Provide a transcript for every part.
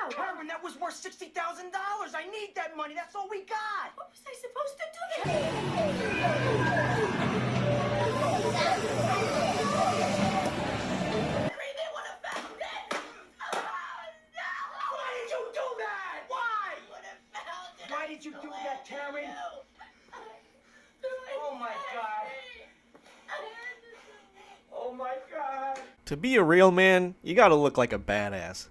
now? Herman, that was worth $60,000. I need that money. That's all we got. What was I supposed to do then? They would have found it. Oh, no. Why did you do that? Why? Would have found it. Why did you do that, Terry? Oh, my God. Oh, my God. To be a real man, you gotta look like a badass.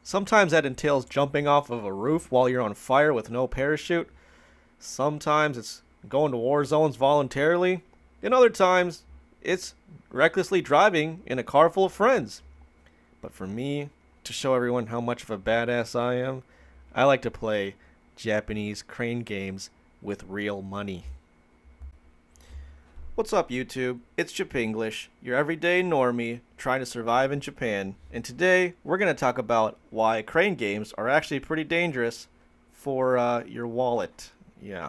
Sometimes that entails jumping off of a roof while you're on fire with no parachute. Sometimes it's going to war zones voluntarily. And other times, it's recklessly driving in a car full of friends. But for me, to show everyone how much of a badass I am, I like to play Japanese crane games with real money. What's up, YouTube? It's Japanglish, your everyday normie trying to survive in Japan, and today we're going to talk about why crane games are actually pretty dangerous for your wallet. Yeah.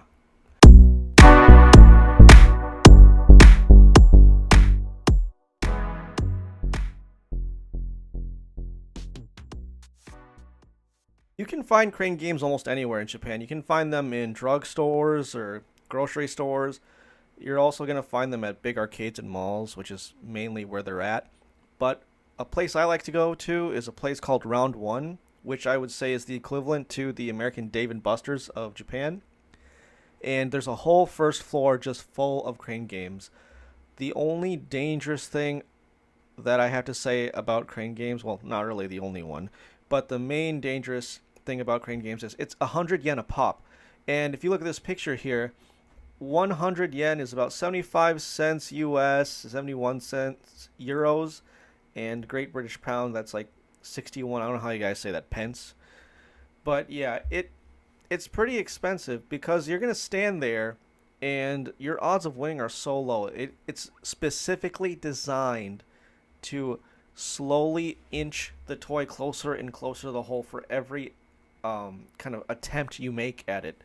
You can find crane games almost anywhere in Japan. You can find them in drugstores or grocery stores. You're also going to find them at big arcades and malls, which is mainly where they're at. But a place I like to go to is a place called Round 1, which I would say is the equivalent to the American Dave & Buster's of Japan. And there's a whole first floor just full of crane games. The only dangerous thing that I have to say about crane games, well, not really the only one, but the main dangerous thing about crane games is it's 100 yen a pop. And if you look at this picture here, 100 yen is about 75 cents US, 71 cents euros, and Great British Pound, that's like 61, I don't know how you guys say that, pence. But yeah, it's pretty expensive because you're going to stand there and your odds of winning are so low. It's specifically designed to slowly inch the toy closer and closer to the hole for every kind of attempt you make at it.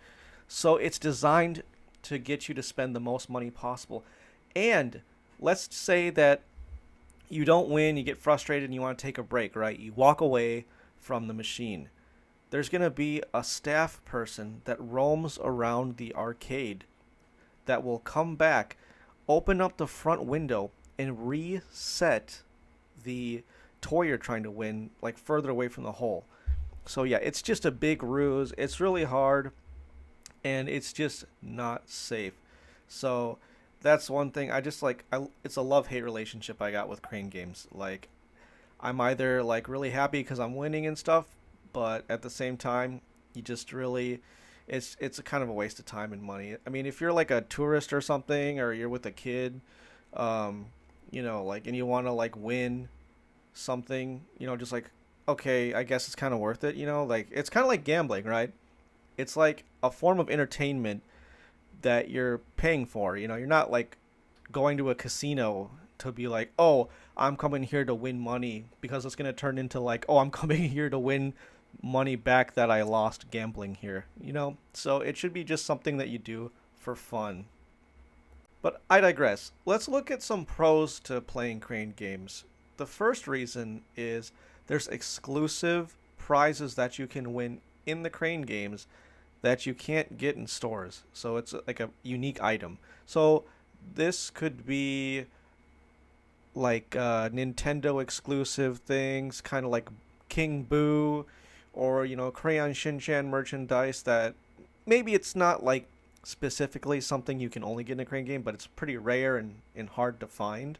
So it's designed to get you to spend the most money possible. And let's say that you don't win, you get frustrated, and you want to take a break, right? You walk away from the machine. There's going to be a staff person that roams around the arcade that will come back, open up the front window, and reset the toy you're trying to win, like further away from the hole. So yeah, it's just a big ruse. It's really hard. And it's just not safe. So that's one thing. It's a love-hate relationship I got with crane games. Like, I'm either like really happy because I'm winning and stuff, but at the same time, you just really, it's a kind of a waste of time and money. I mean, if you're like a tourist or something, or you're with a kid, you know, like, and you want to like win something, you know, just like, okay, I guess it's kind of worth it, you know, like it's kind of like gambling, right? It's like a form of entertainment that you're paying for. You know, you're not like going to a casino to be like, oh, I'm coming here to win money, because it's going to turn into like, oh, I'm coming here to win money back that I lost gambling here, you know? So it should be just something that you do for fun. But I digress. Let's look at some pros to playing crane games. The first reason is there's exclusive prizes that you can win in the crane games that you can't get in stores. So it's like a unique item. So this could be like Nintendo exclusive things, kind of like King Boo, or, you know, Crayon Shin-Chan merchandise that maybe it's not like specifically something you can only get in a crane game, but it's pretty rare and hard to find.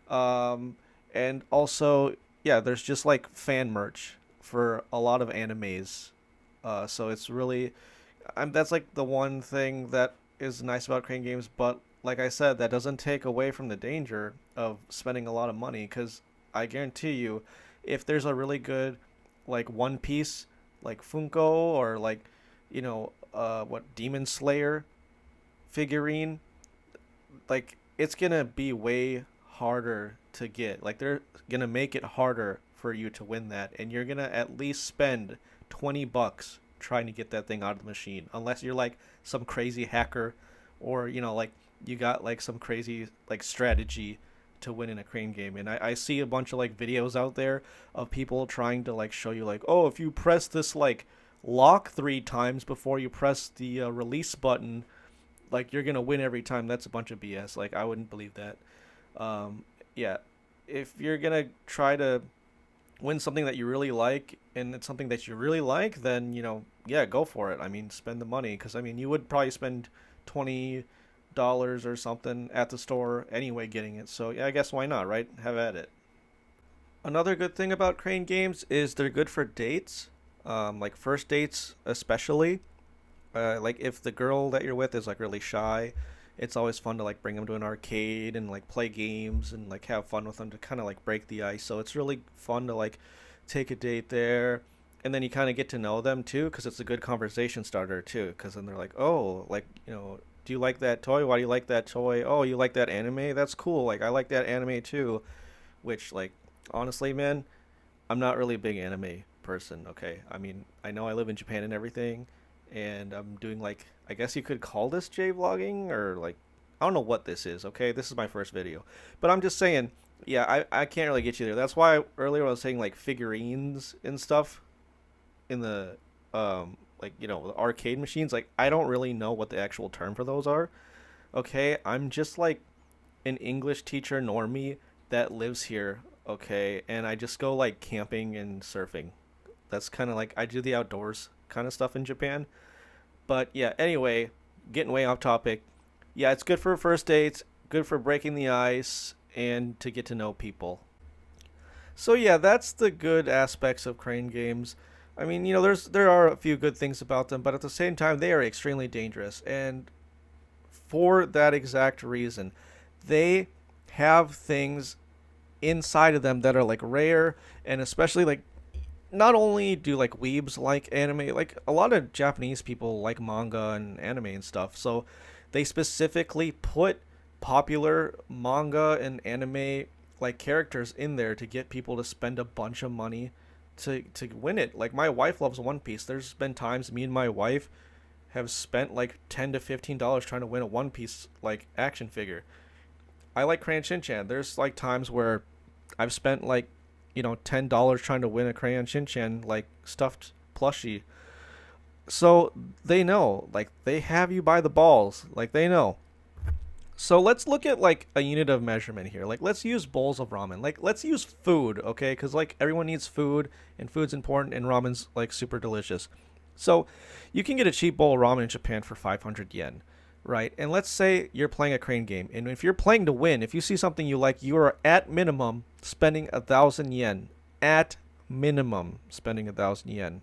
And also, yeah, there's just like fan merch for a lot of animes. So it's really, that's like the one thing that is nice about crane games. But like I said, that doesn't take away from the danger of spending a lot of money, because I guarantee you, if there's a really good like One Piece, like Funko, or like, you know, Demon Slayer figurine, like it's gonna be way harder to get. Like they're gonna make it harder for you to win that, and you're gonna at least spend $20 trying to get that thing out of the machine, unless you're like some crazy hacker, or, you know, like you got like some crazy like strategy to win in a crane game. And I see a bunch of like videos out there of people trying to like show you like, oh, if you press this like lock 3 times before you press the release button, like you're gonna win every time. That's a bunch of BS. Like I wouldn't believe that. Yeah, if you're gonna try to win something that you really like and it's something that you really like, then yeah, go for it. I mean, spend the money, because I mean you would probably spend $20 or something at the store anyway getting it. So yeah, I guess why not, right? Have at it. Another good thing about crane games is they're good for dates, like first dates especially. Like if the girl that you're with is like really shy, it's always fun to like bring them to an arcade and like play games and like have fun with them to kind of like break the ice. So it's really fun to like take a date there, and then you kind of get to know them too, because it's a good conversation starter too. Because then they're like, oh, like do you like that toy? Why do you like that toy? Oh, you like that anime? That's cool. Like I like that anime too. Which like honestly, man, I'm not really a big anime person. Okay, I mean I know I live in Japan and everything, and I'm doing like, I guess you could call this J-vlogging, or like, I don't know what this is, okay? This is my first video. But I'm just saying, yeah, I can't really get you there. That's why earlier I was saying like figurines and stuff in the, like, the arcade machines. Like, I don't really know what the actual term for those are, okay? I'm just like an English teacher normie that lives here, okay? And I just go like camping and surfing. That's kind of like, I do the outdoors kind of stuff in Japan. But yeah, anyway, getting way off topic. Yeah, it's good for first dates, good for breaking the ice, and to get to know people. So yeah, that's the good aspects of crane games. I mean, there are a few good things about them, but at the same time, they are extremely dangerous. And for that exact reason, they have things inside of them that are like rare, and especially like, not only do like weebs like anime, like a lot of Japanese people like manga and anime and stuff. So they specifically put popular manga and anime like characters in there to get people to spend a bunch of money to win it. Like my wife loves One Piece. There's been times me and my wife have spent like $10 to $15 trying to win a One Piece like action figure. I like Crayon Shinchan. There's like times where I've spent like $10 trying to win a Crayon Shinchan like stuffed plushie. So they know, like they have you by the balls, like they know. So let's look at like a unit of measurement here. Like let's use bowls of ramen. Like let's use food, okay? Because like everyone needs food, and food's important, and ramen's like super delicious. So you can get a cheap bowl of ramen in Japan for 500 yen. Right, and let's say you're playing a crane game, and if you're playing to win, if you see something you like, you are at minimum spending 1,000 yen. At minimum spending 1,000 yen.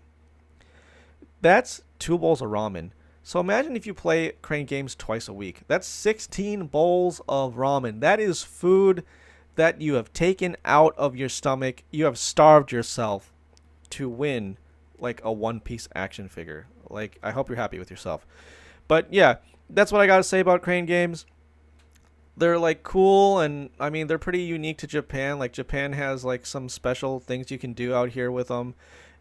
That's 2 bowls of ramen. So imagine if you play crane games twice a week. That's 16 bowls of ramen. That is food that you have taken out of your stomach. You have starved yourself to win like a One Piece action figure. Like, I hope you're happy with yourself. But yeah, that's what I gotta say about crane games. They're like cool, and I mean they're pretty unique to Japan. Like Japan has like some special things you can do out here with them,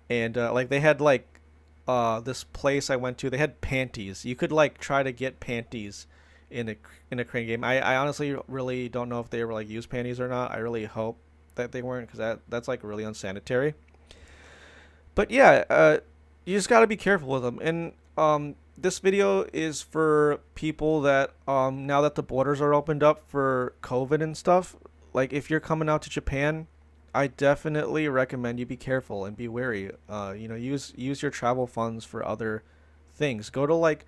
and like they had like this place I went to. They had panties. You could like try to get panties in a crane game. I honestly really don't know if they were like used panties or not. I really hope that they weren't, because that's like really unsanitary. But yeah, you just gotta be careful with them. And this video is for people that now that the borders are opened up for COVID and stuff, like if you're coming out to Japan, I definitely recommend you be careful and be wary. Use your travel funds for other things. Go to like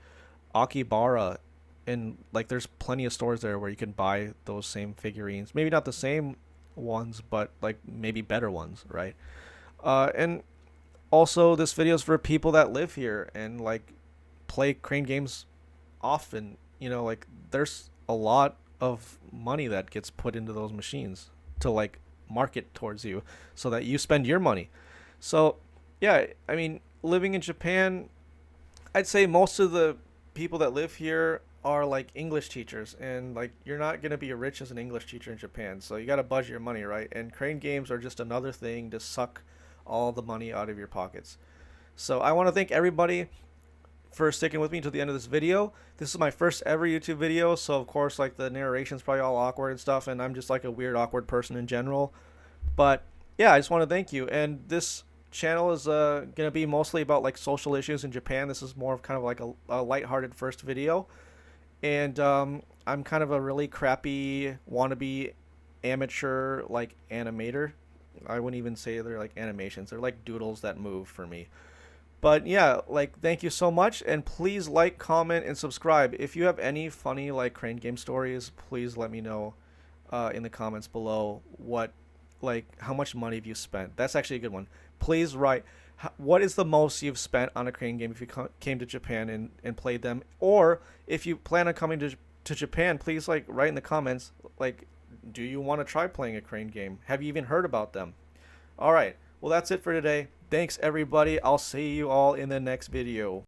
Akibara, and like there's plenty of stores there where you can buy those same figurines. Maybe not the same ones, but like maybe better ones, right? And also this video is for people that live here and like play crane games often. Like there's a lot of money that gets put into those machines to like market towards you so that you spend your money. So yeah, I mean, living in Japan, I'd say most of the people that live here are like English teachers, and like you're not going to be rich as an English teacher in Japan, so you got to budget your money, right? And crane games are just another thing to suck all the money out of your pockets. So I want to thank everybody for sticking with me to the end of this video. This is my first ever YouTube video, so of course like the narration's probably all awkward and stuff, and I'm just like a weird awkward person in general. But yeah, I just want to thank you. And this channel is gonna be mostly about like social issues in Japan. This is more of kind of like a lighthearted first video, and I'm kind of a really crappy wannabe amateur like animator. I wouldn't even say they're like animations. They're like doodles that move for me. But yeah, like thank you so much, and please like, comment, and subscribe. If you have any funny like crane game stories, please let me know in the comments below. How much money have you spent? That's actually a good one. Please write what is the most you've spent on a crane game if you came to Japan and played them, or if you plan on coming to Japan, please like write in the comments like, do you want to try playing a crane game? Have you even heard about them? All right. Well, that's it for today. Thanks, everybody. I'll see you all in the next video.